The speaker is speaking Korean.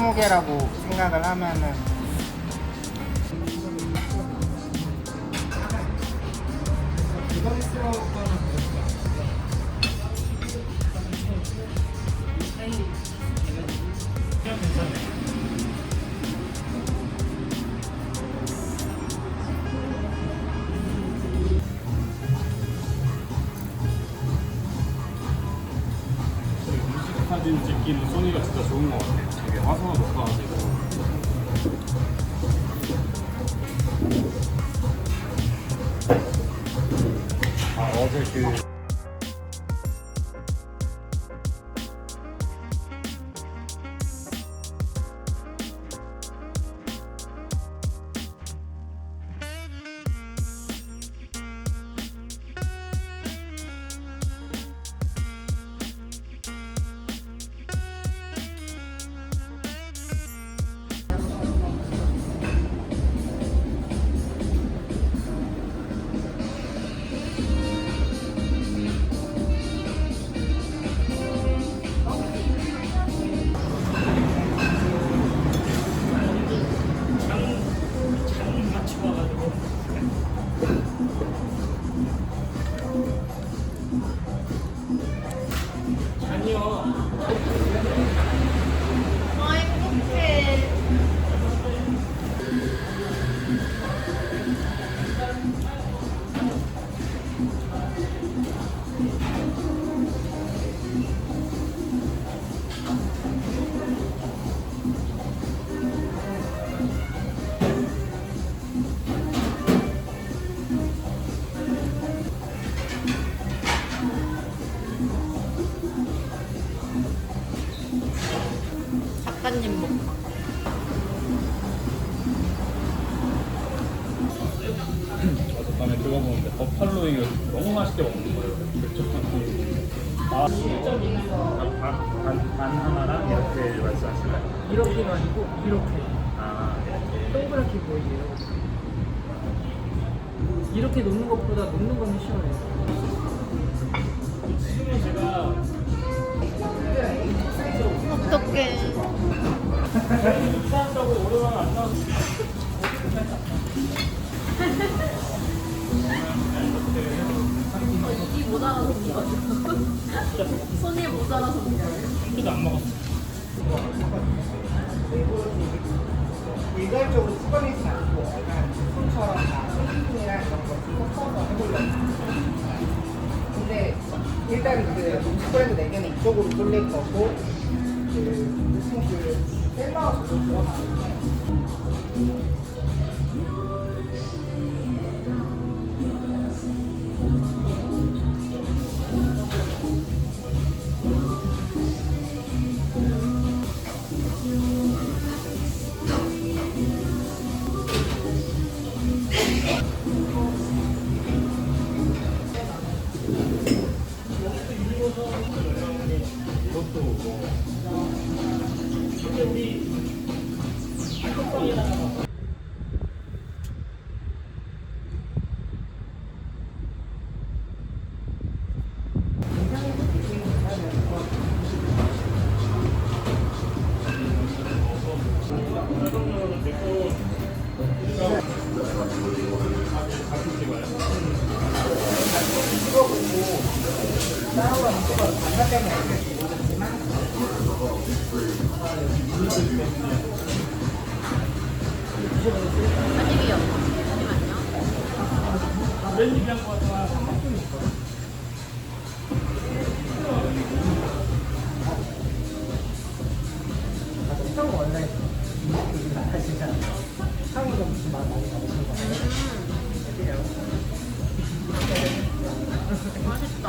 20개라고 생각을 하면은 사진 찍기는 소니가 진짜 좋은 것 같아요. 되게 화소가 높아가지고. 어제 그 작가님 먹방. 어젯밤에 그거 보는데 버팔로잉을 너무 맛있게 먹는 거예요. 반 하나랑 이렇게 말씀하실까요? 이렇게가 아니고 이렇게 아, 동그랗게 보이게요. 이렇게 놓는 것보다 놓는 거는 쉬워요. 제가 어떡해. 입사한다고 오랜만에 안 나왔어. 이 모자라서 손이 모자라서 한개도 안 먹었어. 일괄적으로 습관이지 않고 약간 손처럼 다 손등이랑 이런 거 섞어서 해보려고. 근데 일단 그 음식 브랜드 4개는 이쪽으로 돌릴 거고 무슨 셀러가 저쪽 들어가는데 이것도 뭐. 근데 우리 아니요. 잠시만요. 맨 얘기한 거 같아. 시청 원래 진짜 시청으로 무슨 맛 많이 나오는 거 맛있다.